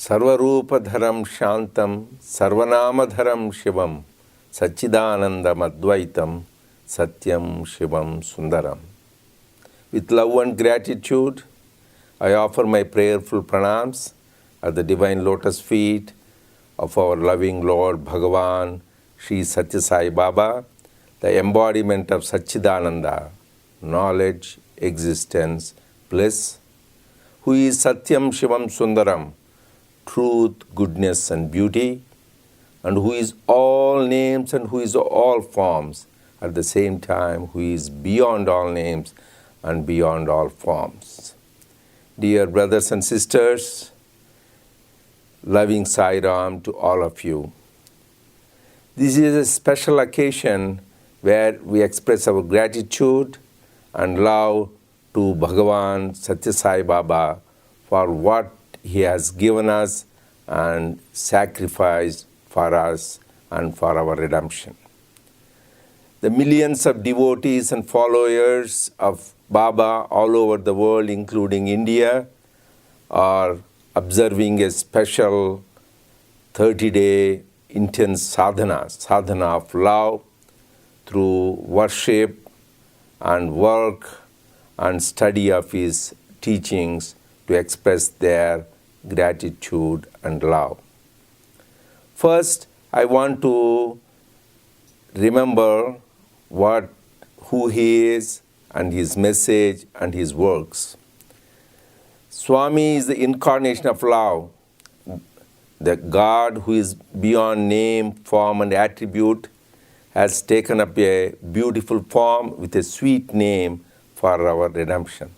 सर्वरूपधरं शान्तं सर्वनामधरं शिवं सच्चिदानन्दमद्वैतं satyam shivam sundaram. With love and gratitude, I offer my prayerful pranams at the divine lotus feet of our loving Lord Bhagavan Sri Satya Sai Baba, the embodiment of Satchidananda, knowledge, existence, bliss, who is Satyam Shivam Sundaram, truth, goodness and beauty, and who is all names and who is all forms, at the same time who is beyond all names and beyond all forms. Dear brothers and sisters, loving Sai Ram to all of you. This is a special occasion where we express our gratitude and love to Bhagavan Satya Sai Baba for what he has given us and sacrificed for us and for our redemption. The millions of devotees and followers of Baba all over the world, including India, are observing a special 30-day intense sadhana of love through worship and work and study of his teachings to express their gratitude and love. First, I want to remember who he is and his message and his works. Swami is the incarnation of love, the God who is beyond name, form and attribute has taken up a beautiful form with a sweet name for our redemption.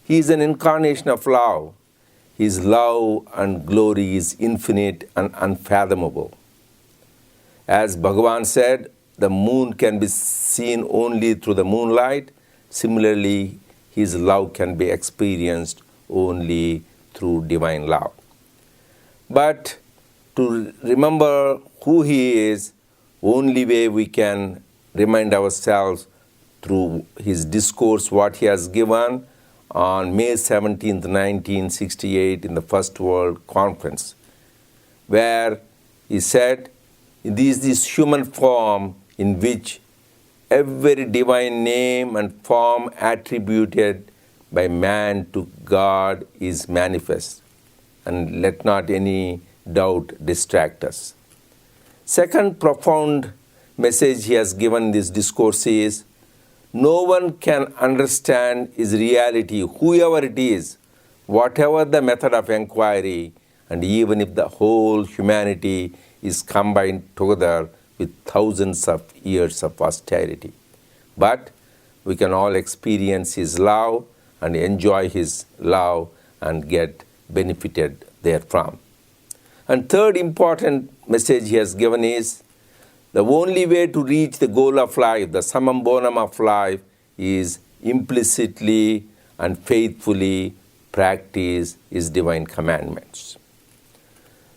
He is an incarnation of love. His love and glory is infinite and unfathomable. As Bhagavan said, the moon can be seen only through the moonlight. Similarly, his love can be experienced only through divine love. But to remember who he is, only way we can remind ourselves through his discourse, what he has given on May 17th, 1968 in the First World Conference, where he said, this human form in which every divine name and form attributed by man to God is manifest, and let not any doubt distract us. Second profound message he has given in this discourse is, no one can understand his reality, whoever it is, whatever the method of inquiry, and even if the whole humanity is combined together with thousands of years of austerity. But we can all experience his love and enjoy his love and get benefited therefrom. And third important message he has given is, the only way to reach the goal of life, the summum bonum of life, is implicitly and faithfully practice his divine commandments.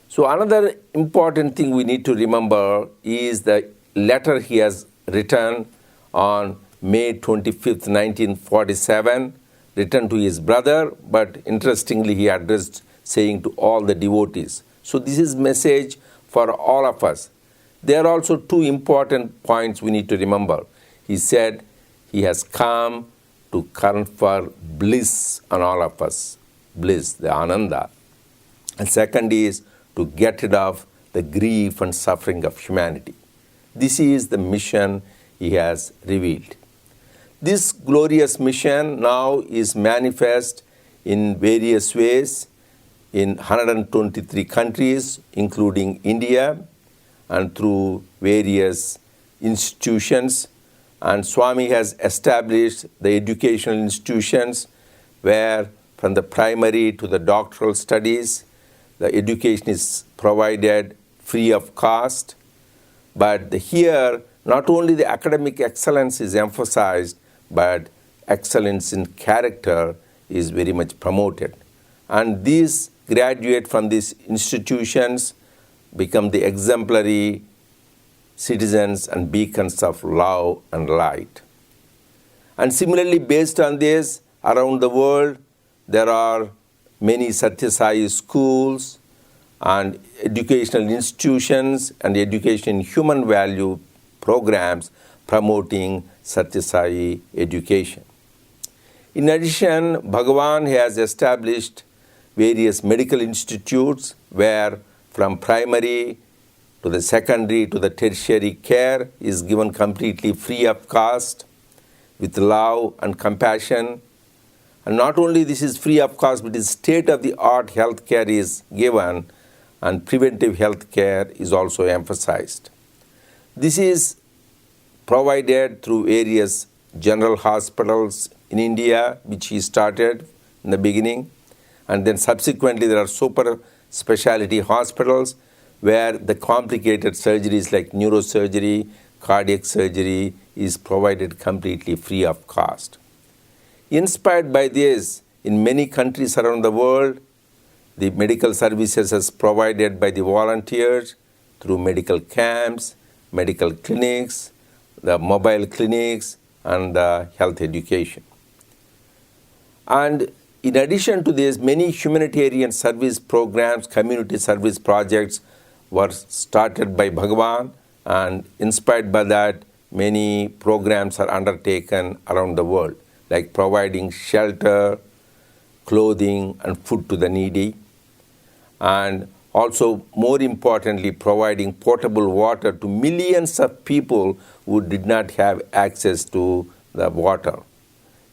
So another important thing we need to remember is the letter he has written on May 25th, 1947, written to his brother, but interestingly he addressed saying to all the devotees. So this is message for all of us. There are also two important points we need to remember. He said he has come to confer bliss on all of us, bliss, the ananda. And second is to get rid of the grief and suffering of humanity. This is the mission he has revealed. This glorious mission now is manifest in various ways in 123 countries, including India, and through various institutions. And Swami has established the educational institutions where from the primary to the doctoral studies, the education is provided free of cost. But here, not only the academic excellence is emphasized, but excellence in character is very much promoted. And these graduate from these institutions become the exemplary citizens and beacons of love and light. And similarly, based on this, around the world, there are many Satya Sai schools and educational institutions and education in human value programs promoting Satya Sai education. In addition, Bhagavan has established various medical institutes where from primary to the secondary to the tertiary care is given completely free of cost with love and compassion. And not only this is free of cost, but state-of-the-art health care is given and preventive health care is also emphasized. This is provided through various general hospitals in India, which he started in the beginning. And then subsequently there are super specialty hospitals where the complicated surgeries like neurosurgery, cardiac surgery is provided completely free of cost. Inspired by this, in many countries around the world, the medical services is provided by the volunteers through medical camps, medical clinics, the mobile clinics, and the health education. And in addition to this, many humanitarian service programs, community service projects were started by Bhagavan, and inspired by that, many programs are undertaken around the world, like providing shelter, clothing, and food to the needy, and also, more importantly, providing potable water to millions of people who did not have access to the water.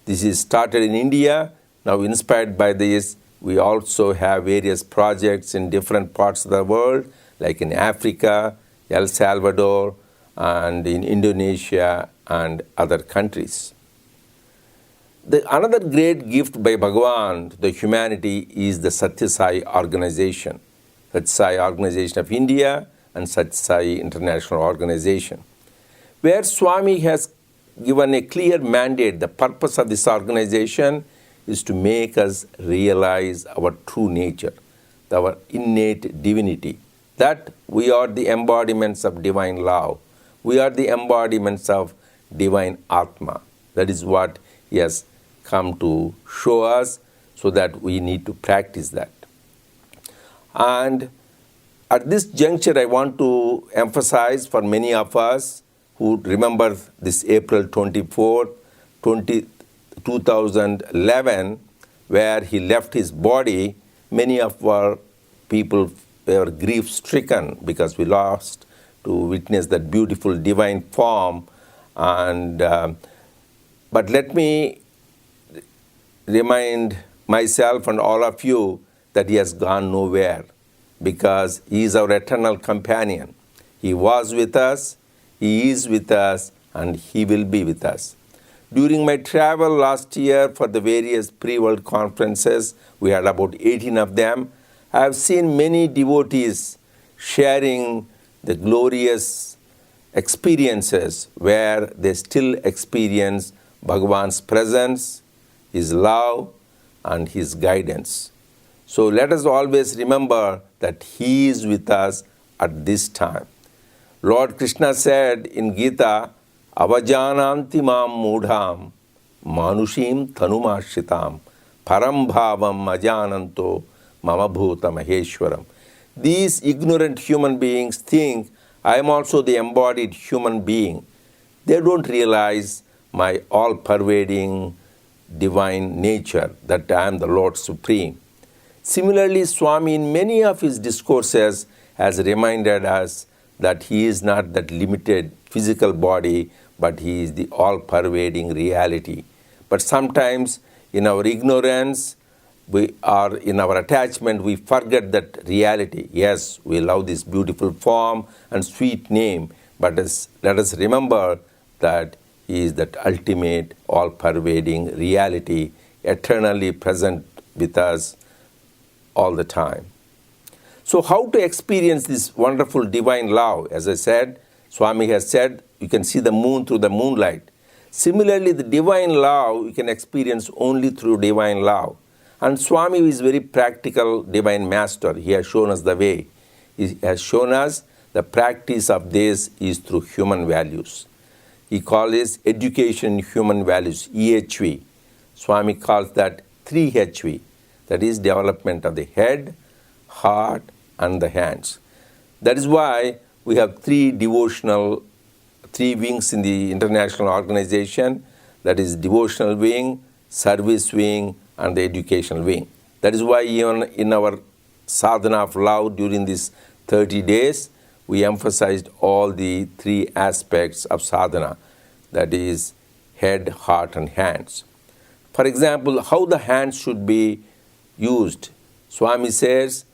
This is started in India. Now, inspired by this, we also have various projects in different parts of the world, like in Africa, El Salvador, and in Indonesia and other countries. Another great gift by Bhagavan to the humanity is the Satya Sai organization. Satya Sai Organization of India and Satya Sai International Organization, where Swami has given a clear mandate. The purpose of this organization is to make us realize our true nature, our innate divinity, that we are the embodiments of divine love. We are the embodiments of divine Atma. That is what he has come to show us, so that we need to practice that. And at this juncture, I want to emphasize for many of us who remember this April 24, 2011, where he left his body. Many of our people were grief-stricken because we lost to witness that beautiful divine form. And but let me remind myself and all of you that he has gone nowhere, because he is our eternal companion. He was with us, he is with us, and he will be with us. During my travel last year for the various pre-world conferences, we had about 18 of them, I have seen many devotees sharing the glorious experiences where they still experience Bhagavan's presence, his love, and his guidance. So let us always remember that he is with us at this time. Lord Krishna said in Gita, Avajananti mam mudham manushim tanumashritam param bhavam ajananto mama bhuta maheshwaram. These ignorant human beings think I am also the embodied human being. They don't realize my all-pervading divine nature, that I am the Lord Supreme. Similarly, Swami in many of his discourses has reminded us that he is not that limited physical body, but he is the all-pervading reality. But sometimes in our ignorance, in our attachment, we forget that reality. Yes, we love this beautiful form and sweet name, but let us remember that he is that ultimate, all-pervading reality, eternally present with us all the time. So how to experience this wonderful divine love? As I said, Swami has said, you can see the moon through the moonlight. Similarly, the divine love you can experience only through divine love. And Swami is very practical divine master. He has shown us the way. He has shown us the practice of this is through human values. He calls this education in human values, EHV. Swami calls that 3HV. That is development of the head, heart, and the hands. That is why we have three wings in the international organization. That is devotional wing, service wing, and the educational wing. That is why even in our sadhana of love during these 30 days, we emphasized all the three aspects of sadhana. That is head, heart, and hands. For example, how the hands should be used. Swami says,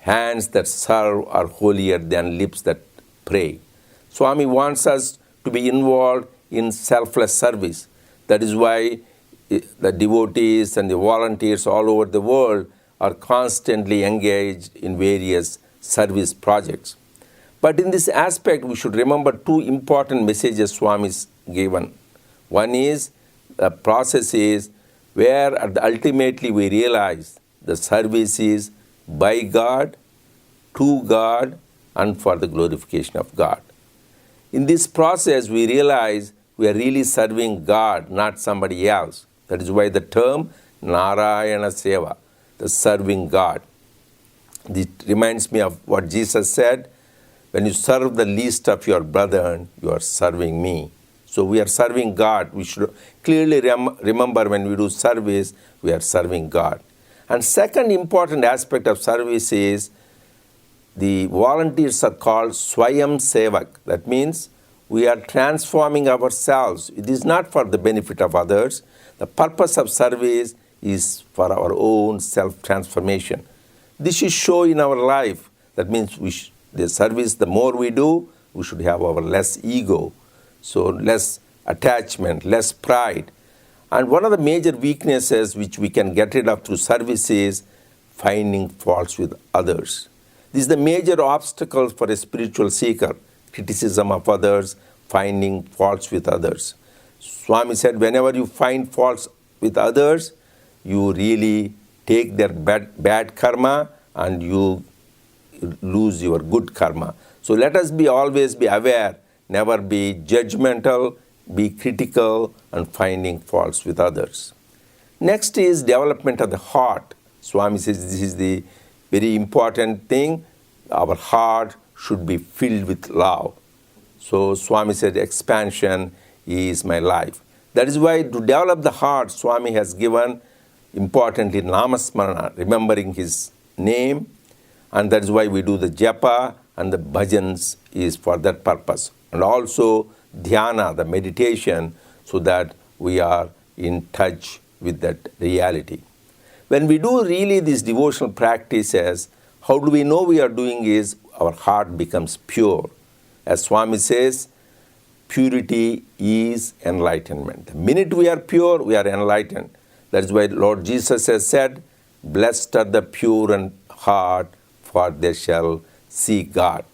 hands that serve are holier than lips that pray. Swami wants us to be involved in selfless service. That is why the devotees and the volunteers all over the world are constantly engaged in various service projects. But in this aspect, we should remember two important messages Swami's given. One is, the process is where ultimately we realize the service is by God, to God, and for the glorification of God. In this process, we realize we are really serving God, not somebody else. That is why the term Narayana Seva, the serving God. This reminds me of what Jesus said, when you serve the least of your brethren, you are serving me. So we are serving God. We should clearly remember when we do service, we are serving God. And second important aspect of service is the volunteers are called Swayam Sevak. That means we are transforming ourselves. It is not for the benefit of others. The purpose of service is for our own self-transformation. This should show in our life. That means the service, the more we do, we should have our less ego. So less attachment, less pride. And one of the major weaknesses which we can get rid of through service is finding faults with others. This is the major obstacle for a spiritual seeker, criticism of others, finding faults with others. Swami said, whenever you find faults with others, you really take their bad karma and you lose your good karma. So let us always be aware, never be judgmental, be critical, and finding faults with others. Next is development of the heart. Swami says this is the very important thing. Our heart should be filled with love. So Swami said expansion is my life. That is why to develop the heart, Swami has given importantly Namasmarana, remembering his name, and that is why we do the japa and the bhajans is for that purpose. And also dhyana, the meditation, so that we are in touch with that reality. When we do really these devotional practices, how do we know we are doing is our heart becomes pure. As Swami says, purity is enlightenment. The minute we are pure, we are enlightened. That is why Lord Jesus has said, blessed are the pure in heart, for they shall see God.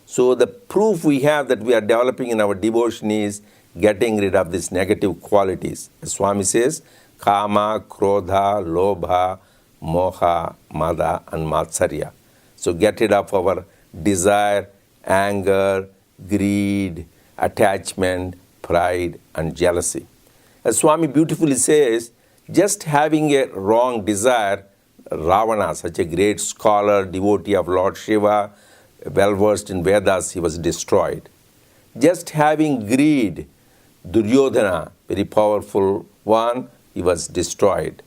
So the proof we have that we are developing in our devotion is getting rid of these negative qualities. As Swami says, kama, krodha, lobha, moha, mada, and matsarya. So get rid of our desire, anger, greed, attachment, pride, and jealousy. As Swami beautifully says, just having a wrong desire, Ravana, such a great scholar, devotee of Lord Shiva, well-versed in Vedas, he was destroyed. Just having greed, Duryodhana, very powerful one, he was destroyed.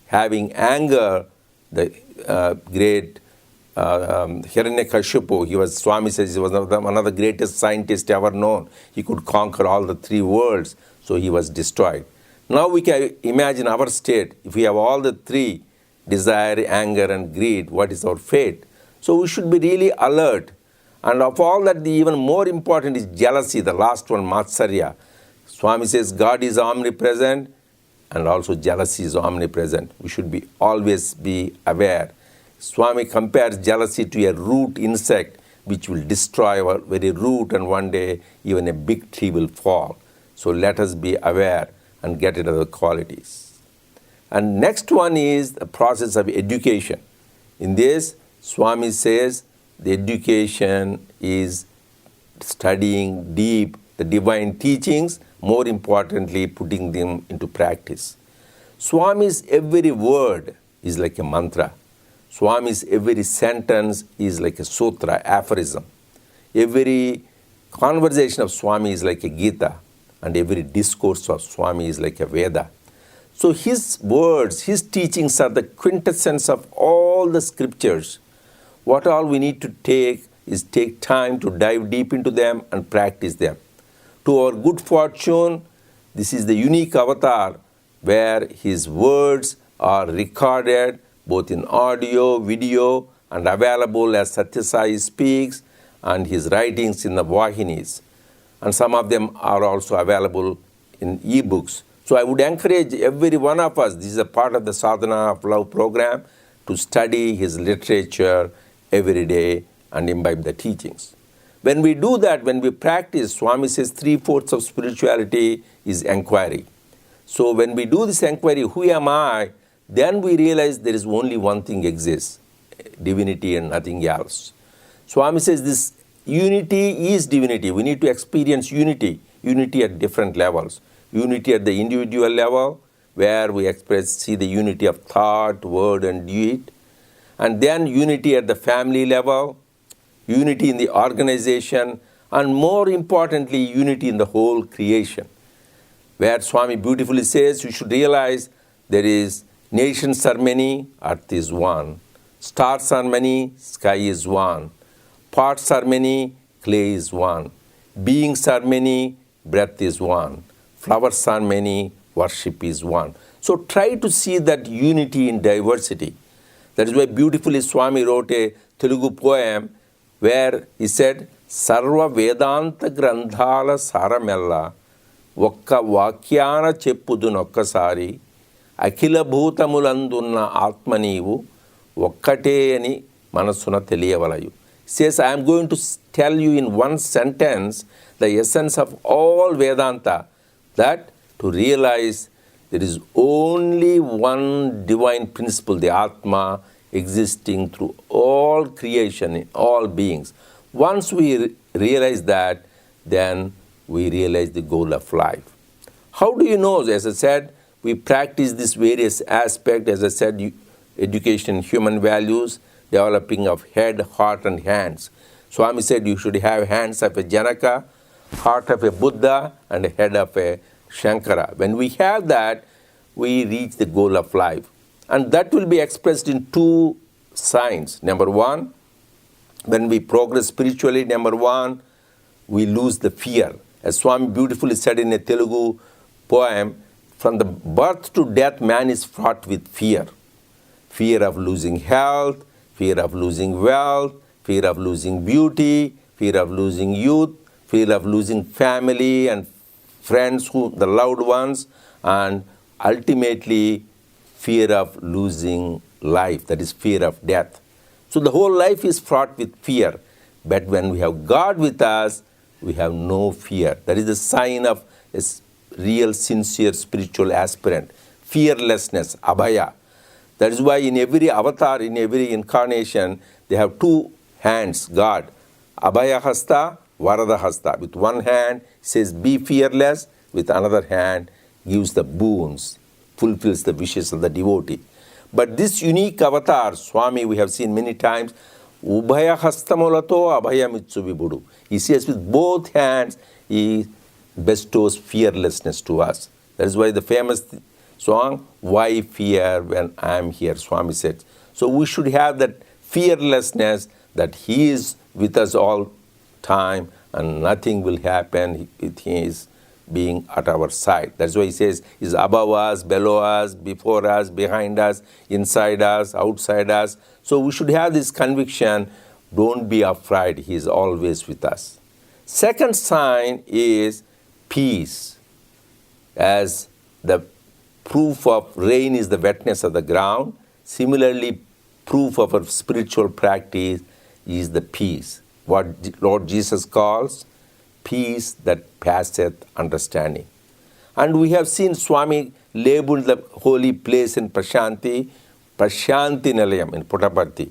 Having anger, the great Hiranyakashipu, Swami says he was one of the greatest scientists ever known. He could conquer all the three worlds, so he was destroyed. Now we can imagine our state. If we have all the three, desire, anger, and greed, what is our fate? So we should be really alert. And of all that, the even more important is jealousy, the last one, Matsarya. Swami says God is omnipresent and also jealousy is omnipresent. We should always be aware. Swami compares jealousy to a root insect which will destroy our very root, and one day even a big tree will fall. So let us be aware and get rid of the qualities. And next one is the process of education. In this, Swami says the education is studying deep the divine teachings, more importantly, putting them into practice. Swami's every word is like a mantra. Swami's every sentence is like a sutra, aphorism. Every conversation of Swami is like a Gita, and every discourse of Swami is like a Veda. So his words, his teachings are the quintessence of all the scriptures. What all we need to take is take time to dive deep into them and practice them. To our good fortune, this is the unique avatar where his words are recorded both in audio, video, and available as Satya Sai speaks, and his writings in the Vahinis. And some of them are also available in ebooks. So I would encourage every one of us, this is a part of the Sadhana of Love program, to study his literature every day and imbibe the teachings. When we do that, when we practice, Swami says 3/4 of spirituality is inquiry. So when we do this inquiry, who am I? Then we realize there is only one thing exists, divinity and nothing else. Swami says this unity is divinity. We need to experience unity at different levels. Unity at the individual level, where we see the unity of thought, word, and deed. And then unity at the family level, unity in the organization, and more importantly, unity in the whole creation. Where Swami beautifully says, you should realize there is nations are many, earth is one. Stars are many, sky is one. Parts are many, clay is one. Beings are many, breath is one. Flowers are many, worship is one. So try to see that unity in diversity. That is why beautifully Swami wrote a Telugu poem where he said, Sarva Vedanta Grandhala Saramella Okka Vakyana Cheppudunokkasari Akhila Bhutamulandunna Atmanivu Okkate ani Manasuna Teliyavalayu. Says, I am going to tell you in one sentence the essence of all Vedanta, that to realize there is only one divine principle, the Atma, existing through all creation, in all beings. Once we realize that, then we realize the goal of life. How do you know? As I said, we practice these various aspects, as I said, education, human values, developing of head, heart, and hands. Swami said you should have hands of a Janaka, heart of a Buddha, and a head of a Shankara. When we have that, we reach the goal of life. And that will be expressed in two signs. Number one, when we progress spiritually, number one, we lose the fear. As Swami beautifully said in a Telugu poem, from the birth to death, man is fraught with fear. Fear of losing health, fear of losing wealth, fear of losing beauty, fear of losing youth, fear of losing family and friends, the loved ones, and ultimately fear of losing life, that is fear of death. So the whole life is fraught with fear. But when we have God with us, we have no fear. That is the sign of a real, sincere spiritual aspirant. Fearlessness, abhaya. That is why in every avatar, in every incarnation, they have two hands, God. Abhaya hasta, Varada hasta. With one hand, says, be fearless. With another hand, gives the boons, fulfills the wishes of the devotee. But this unique avatar, Swami, we have seen many times, Ubhaya hastamulato abhaya mitsu vibudu. He says with both hands, he bestows fearlessness to us. That is why the famous song, Why Fear When I Am Here, Swami said. So we should have that fearlessness that he is with us all time and nothing will happen with his being at our side. That's why he says, he's above us, below us, before us, behind us, inside us, outside us. So we should have this conviction, don't be afraid, he is always with us. Second sign is peace. As the proof of rain is the wetness of the ground, similarly, proof of a spiritual practice is the peace. What Lord Jesus calls peace that passeth understanding. And we have seen Swami labeled the holy place in Prashanti, Prashanti Nilayam in Puttaparthi.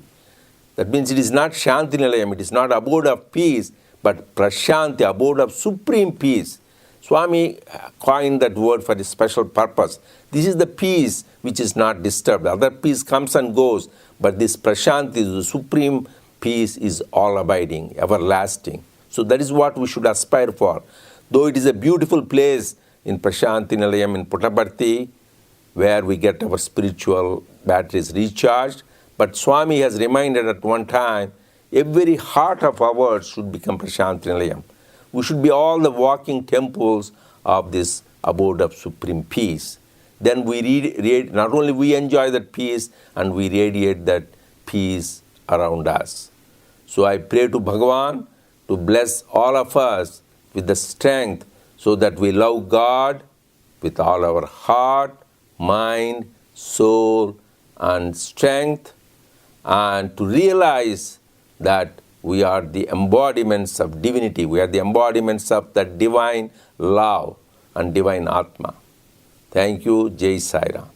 That means it is not Shanti Nilayam, it is not abode of peace, but Prashanti, abode of supreme peace. Swami coined that word for a special purpose. This is the peace which is not disturbed. Other peace comes and goes, but this Prashanti, the supreme peace, is all abiding, everlasting. So that is what we should aspire for. Though it is a beautiful place in Prashanti Nilayam in Puttaparthi, where we get our spiritual batteries recharged, but Swami has reminded at one time, every heart of ours should become Prashanti Nilayam. We should be all the walking temples of this abode of supreme peace. Then not only we enjoy that peace, and we radiate that peace around us. So I pray to Bhagavan to bless all of us with the strength so that we love God with all our heart, mind, soul, and strength, and to realize that we are the embodiments of divinity. We are the embodiments of that divine love and divine Atma. Thank you. Jai Sai Ram.